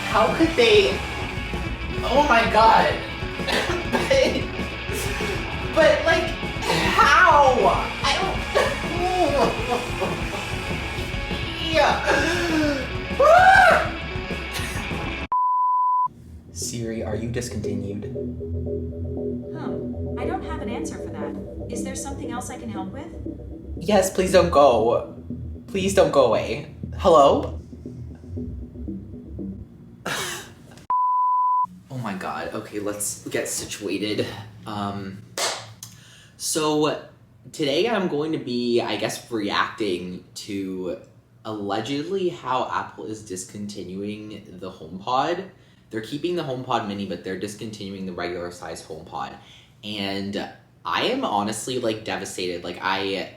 How could they? Oh my god. but like, how? I don't. Yeah. Siri, are you discontinued? I don't have an answer for that. Is there something else I can help with? Yes, please don't go. Please don't go away. Hello? Oh my god. Okay, let's get situated. So today I'm going to be, I guess, reacting to allegedly how Apple is discontinuing the HomePod. They're keeping the HomePod mini, but they're discontinuing the regular size HomePod. And I am honestly like devastated. Like, I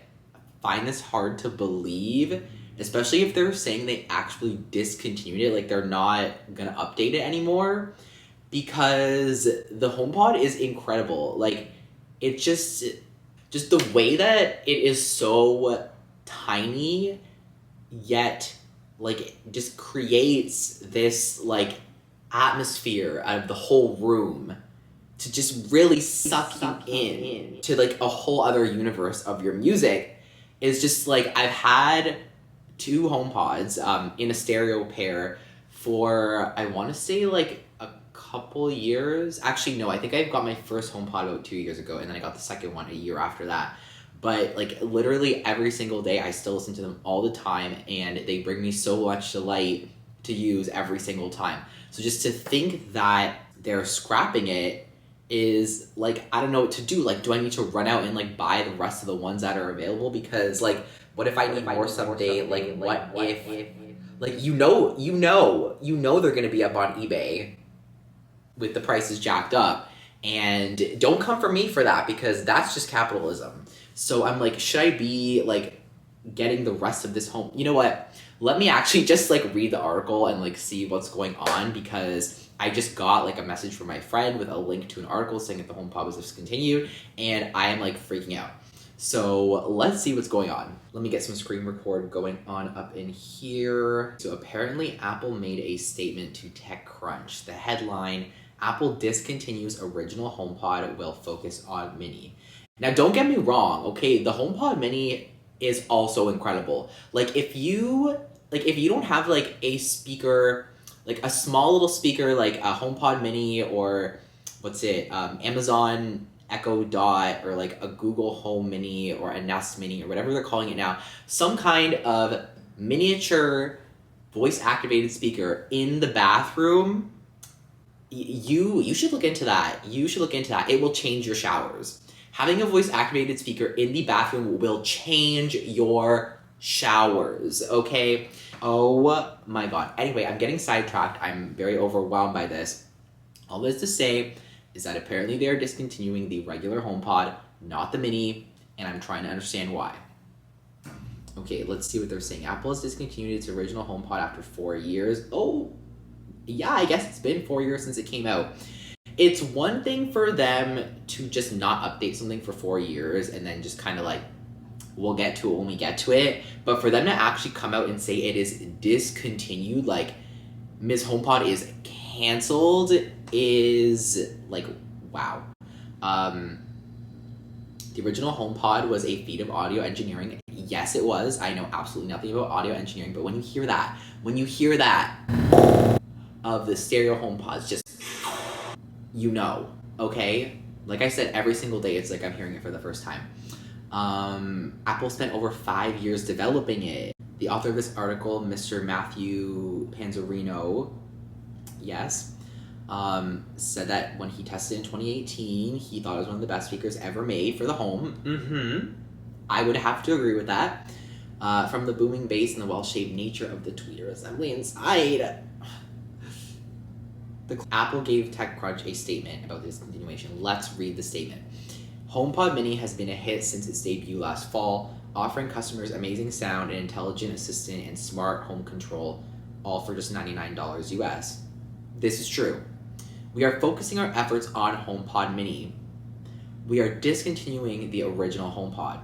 find this hard to believe, especially if they're saying they actually discontinued it, like they're not gonna update it anymore, because the HomePod is incredible. Like, it's just the way that it is so tiny, yet like it just creates this like atmosphere out of the whole room to just really suck you in to like a whole other universe of your music. Is just like, I've had 2 HomePods in a stereo pair for, I want to say, like a couple years. Actually, no, I think I got my first HomePod about 2 years ago, and then I got the second one a year after that. But like literally every single day I still listen to them all the time, and they bring me so much delight to use every single time. So just to think that they're scrapping it is like, I don't know what to do. Like, do I need to run out and like buy the rest of the ones that are available? Because like, what if I need more someday? Like, what if like, you know they're gonna be up on eBay with the prices jacked up, and don't come for me for that, because that's just capitalism. So I'm like, should I be like getting the rest of this home? You know what? Let me actually just like read the article and like see what's going on, because I just got like a message from my friend with a link to an article saying that the HomePod was discontinued, and I am like freaking out. So let's see what's going on. Let me get some screen record going on up in here. So apparently Apple made a statement to TechCrunch. The headline: Apple discontinues original HomePod, will focus on Mini. Now, don't get me wrong, okay? The HomePod Mini is also incredible. Like, if you don't have like a speaker, like a small little speaker, like a HomePod Mini, or Amazon Echo Dot, or like a Google Home Mini, or a Nest Mini, or whatever they're calling it now, some kind of miniature voice-activated speaker in the bathroom, you should look into that. You should look into that. It will change your showers. Having a voice-activated speaker in the bathroom will change your showers, okay? Oh my god. Anyway, I'm getting sidetracked. I'm very overwhelmed by this. All this to say is that apparently they are discontinuing the regular HomePod, not the Mini, and I'm trying to understand why. Okay, let's see what they're saying. Apple has discontinued its original HomePod after 4 years. Oh, yeah, I guess it's been 4 years since it came out. It's one thing for them to just not update something for 4 years and then just kind of like, we'll get to it when we get to it. But for them to actually come out and say it is discontinued, like Ms. HomePod is canceled, is like, wow. The original HomePod was a feat of audio engineering. Yes, it was. I know absolutely nothing about audio engineering, but when you hear that of the stereo HomePods, just, you know, okay? Like I said, every single day it's like I'm hearing it for the first time. Apple spent over 5 years developing it. The author of this article, Mr. Matthew Panzarino, yes, said that when he tested in 2018, he thought it was one of the best speakers ever made for the home. I would have to agree with that. From the booming bass and the well-shaped nature of the tweeter assembly inside. Apple gave TechCrunch a statement about this continuation. Let's read the statement. HomePod Mini has been a hit since its debut last fall, offering customers amazing sound, an intelligent assistant, and smart home control, all for just $99 US. This is true. We are focusing our efforts on HomePod Mini. We are discontinuing the original HomePod.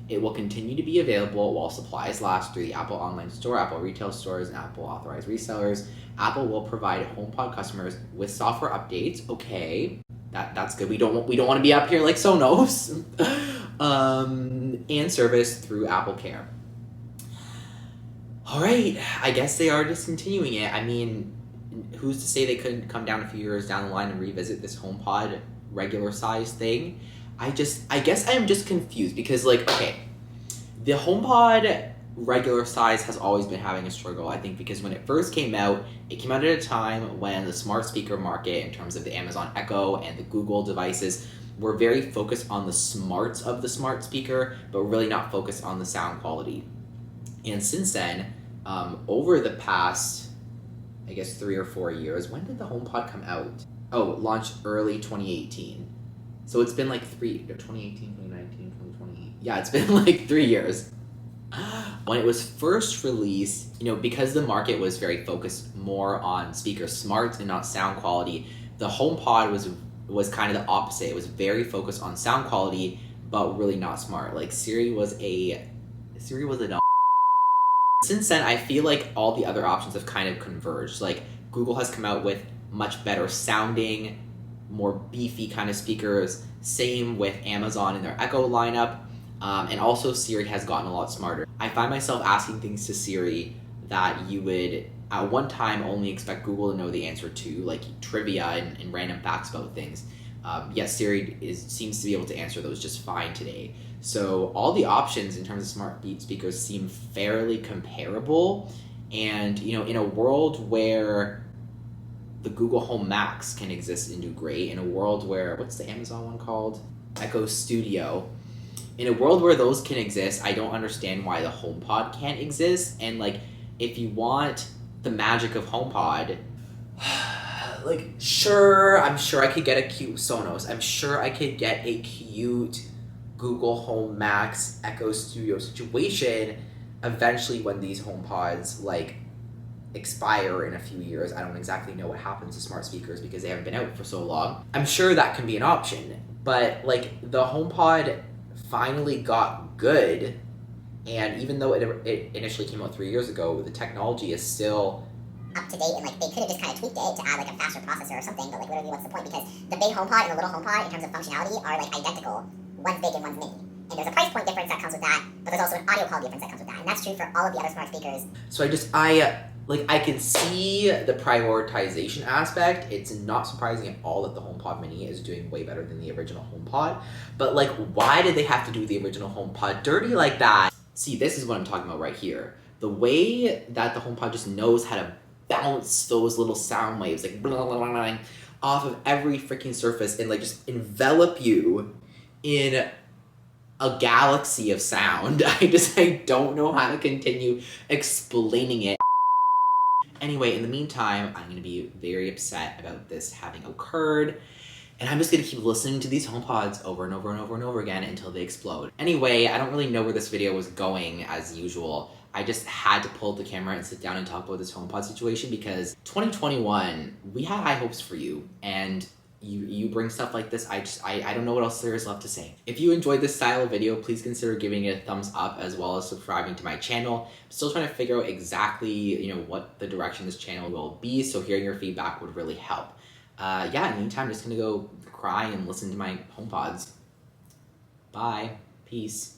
It will continue to be available while supplies last through the Apple online store, Apple retail stores, and Apple authorized resellers. Apple will provide HomePod customers with software updates. Okay, that's good. We don't want to be up here like Sonos. And service through Apple Care. All right, I guess they are discontinuing it. I mean, who's to say they couldn't come down a few years down the line and revisit this HomePod regular size thing? I guess I am just confused because, like, okay, the HomePod regular size has always been having a struggle, I think, because when it first came out, it came out at a time when the smart speaker market, in terms of the Amazon Echo and the Google devices, were very focused on the smarts of the smart speaker, but really not focused on the sound quality. And since then, over the past, I guess, 3 or 4 years, when did the HomePod come out? Oh, it launched early 2018. So it's been like 2018, 2019, 2020. Yeah, it's been like 3 years. When it was first released, because the market was very focused more on speaker smarts and not sound quality, the HomePod was kind of the opposite. It was very focused on sound quality, but really not smart. Like Siri was a dumb. Since then, I feel like all the other options have kind of converged. Like Google has come out with much better sounding, more beefy kind of speakers. Same with Amazon in their Echo lineup. And also Siri has gotten a lot smarter. I find myself asking things to Siri that you would at one time only expect Google to know the answer to, like trivia and random facts about things. Yes, Siri seems to be able to answer those just fine today. So all the options in terms of smart speakers seem fairly comparable. And, in a world where the Google Home Max can exist and do great, in a world where, what's the Amazon one called? Echo Studio. In a world where those can exist, I don't understand why the HomePod can't exist. And, like, if you want the magic of HomePod, like, sure, I'm sure I could get a cute Sonos. I'm sure I could get a cute Google Home Max Echo Studio situation eventually when these HomePods, like, expire in a few years. I don't exactly know what happens to smart speakers because they haven't been out for so long. I'm sure that can be an option. But, like, the HomePod finally got good, and even though it initially came out 3 years ago, the technology is still up to date, and like they could have just kind of tweaked it to add like a faster processor or something, but like literally what's the point? Because the big HomePod and the little HomePod in terms of functionality are like identical. One's big and one's mini. And there's a price point difference that comes with that, but there's also an audio quality difference that comes with that. And that's true for all of the other smart speakers. So I can see the prioritization aspect. It's not surprising at all that the HomePod Mini is doing way better than the original HomePod. But like, why did they have to do the original HomePod dirty like that? See, this is what I'm talking about right here. The way that the HomePod just knows how to bounce those little sound waves, like blah, blah, blah, blah, off of every freaking surface and like just envelop you in a galaxy of sound. I don't know how to continue explaining it. Anyway, in the meantime, I'm going to be very upset about this having occurred, and I'm just going to keep listening to these HomePods over and over and over and over again until they explode. Anyway, I don't really know where this video was going as usual. I just had to pull the camera and sit down and talk about this HomePod situation because 2021, we had high hopes for you, and you bring stuff like this, I don't know what else there is left to say. If you enjoyed this style of video, please consider giving it a thumbs up as well as subscribing to my channel. I'm still trying to figure out exactly, what the direction this channel will be, so hearing your feedback would really help. In the meantime, I'm just gonna go cry and listen to my HomePods. Bye. Peace.